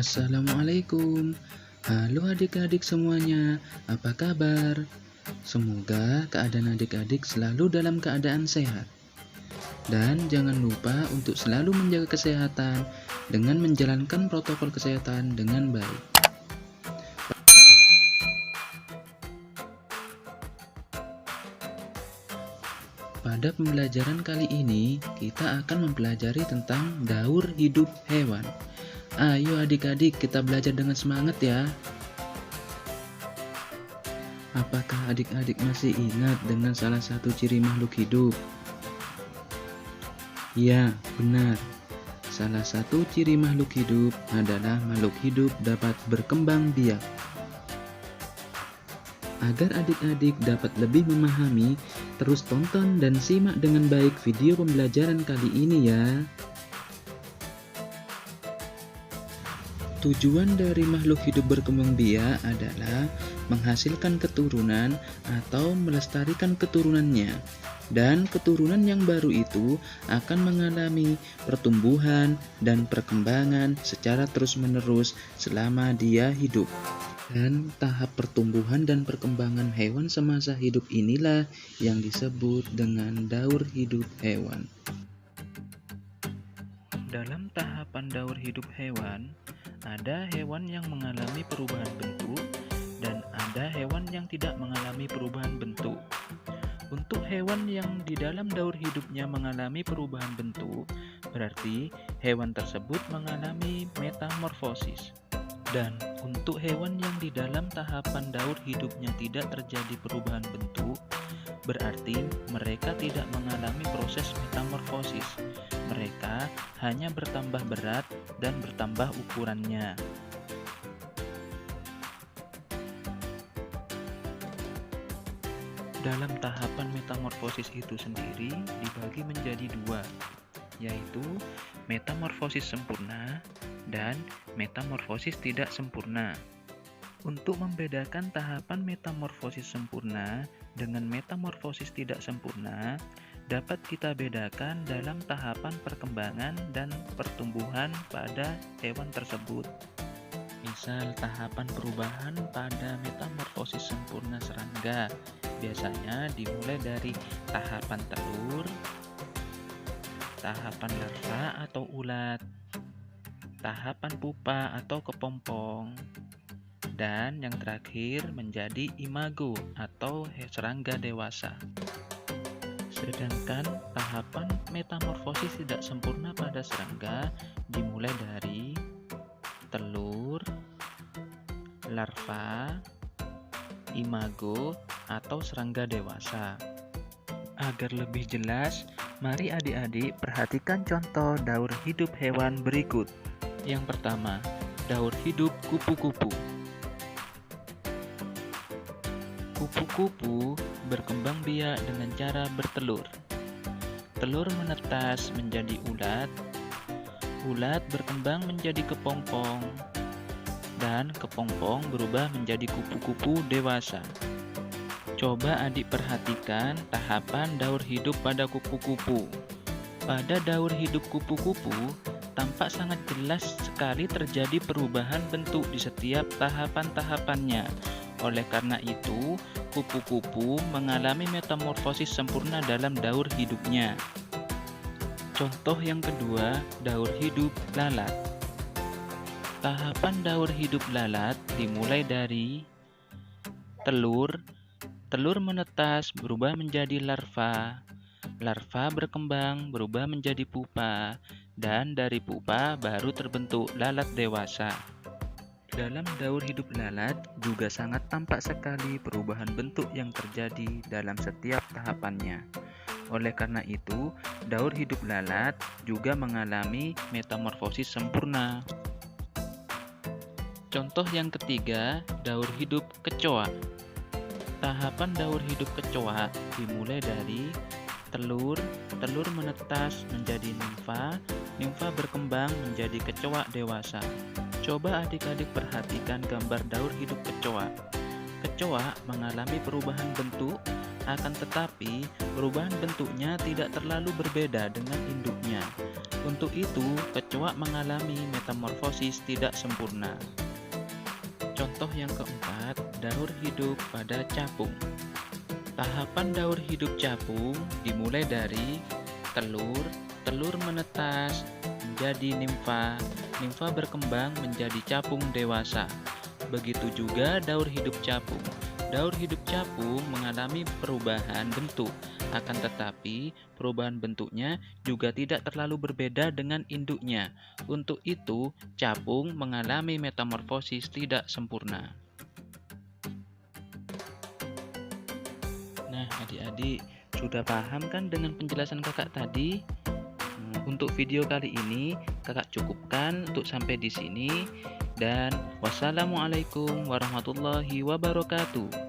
Assalamualaikum. Halo adik-adik semuanya, apa kabar? Semoga keadaan adik-adik selalu dalam keadaan sehat. Dan jangan lupa untuk selalu menjaga kesehatan dengan menjalankan protokol kesehatan dengan baik. Pada pembelajaran kali ini, kita akan mempelajari tentang daur hidup hewan. Ayo adik-adik, kita belajar dengan semangat ya. Apakah adik-adik masih ingat dengan salah satu ciri makhluk hidup? Ya, benar. Salah satu ciri makhluk hidup adalah makhluk hidup dapat berkembang biak. Agar adik-adik dapat lebih memahami, terus tonton dan simak dengan baik video pembelajaran kali ini ya. Tujuan dari makhluk hidup berkembang biak adalah menghasilkan keturunan atau melestarikan keturunannya. Dan keturunan yang baru itu akan mengalami pertumbuhan dan perkembangan secara terus-menerus selama dia hidup. Dan tahap pertumbuhan dan perkembangan hewan semasa hidup inilah yang disebut dengan daur hidup hewan. Dalam tahapan daur hidup hewan, ada hewan yang mengalami perubahan bentuk dan ada hewan yang tidak mengalami perubahan bentuk. Untuk hewan yang di dalam daur hidupnya mengalami perubahan bentuk, berarti hewan tersebut mengalami metamorfosis. Dan untuk hewan yang di dalam tahapan daur hidupnya tidak terjadi perubahan bentuk, berarti mereka tidak mengalami proses metamorfosis. Mereka hanya bertambah berat dan bertambah ukurannya. Dalam tahapan metamorfosis itu sendiri dibagi menjadi dua, yaitu metamorfosis sempurna dan metamorfosis tidak sempurna. Untuk membedakan tahapan metamorfosis sempurna dengan metamorfosis tidak sempurna, dapat kita bedakan dalam tahapan perkembangan dan pertumbuhan pada hewan tersebut. Misal tahapan perubahan pada metamorfosis sempurna serangga biasanya dimulai dari tahapan telur, tahapan larva atau ulat, tahapan pupa atau kepompong, dan yang terakhir menjadi imago atau serangga dewasa. Sedangkan tahapan metamorfosis tidak sempurna pada serangga dimulai dari telur, larva, imago, atau serangga dewasa. Agar lebih jelas, mari adik-adik perhatikan contoh daur hidup hewan berikut. Yang pertama, daur hidup kupu-kupu. Kupu-kupu berkembang biak dengan cara bertelur. Telur menetas menjadi ulat, ulat berkembang menjadi kepompong, dan kepompong berubah menjadi kupu-kupu dewasa. Coba adik perhatikan tahapan daur hidup pada kupu-kupu. Pada daur hidup kupu-kupu, tampak sangat jelas sekali terjadi perubahan bentuk di setiap tahapan-tahapannya. Oleh karena itu, kupu-kupu mengalami metamorfosis sempurna dalam daur hidupnya. Contoh yang kedua, daur hidup lalat. Tahapan daur hidup lalat dimulai dari telur, telur menetas berubah menjadi larva, larva berkembang berubah menjadi pupa, dan dari pupa baru terbentuk lalat dewasa. Dalam daur hidup lalat juga sangat tampak sekali perubahan bentuk yang terjadi dalam setiap tahapannya. Oleh karena itu, daur hidup lalat juga mengalami metamorfosis sempurna. Contoh yang ketiga, daur hidup kecoa. Tahapan daur hidup kecoa dimulai dari telur, telur menetas menjadi nimfa, nimfa berkembang menjadi kecoa dewasa. Coba adik-adik perhatikan gambar daur hidup kecoa. Kecoa mengalami perubahan bentuk, akan tetapi perubahan bentuknya tidak terlalu berbeda dengan induknya. Untuk itu, kecoa mengalami metamorfosis tidak sempurna. Contoh yang keempat, daur hidup pada capung. Tahapan daur hidup capung dimulai dari telur, telur menetas menjadi nimfa, nimfa berkembang menjadi capung dewasa. Begitu juga daur hidup capung. Daur hidup capung mengalami perubahan bentuk, akan tetapi perubahan bentuknya juga tidak terlalu berbeda dengan induknya. Untuk itu, capung mengalami metamorfosis tidak sempurna. Nah, adik-adik sudah paham kan dengan penjelasan kakak tadi? Untuk video kali ini kakak cukupkan untuk sampai di sini dan wassalamualaikum warahmatullahi wabarakatuh.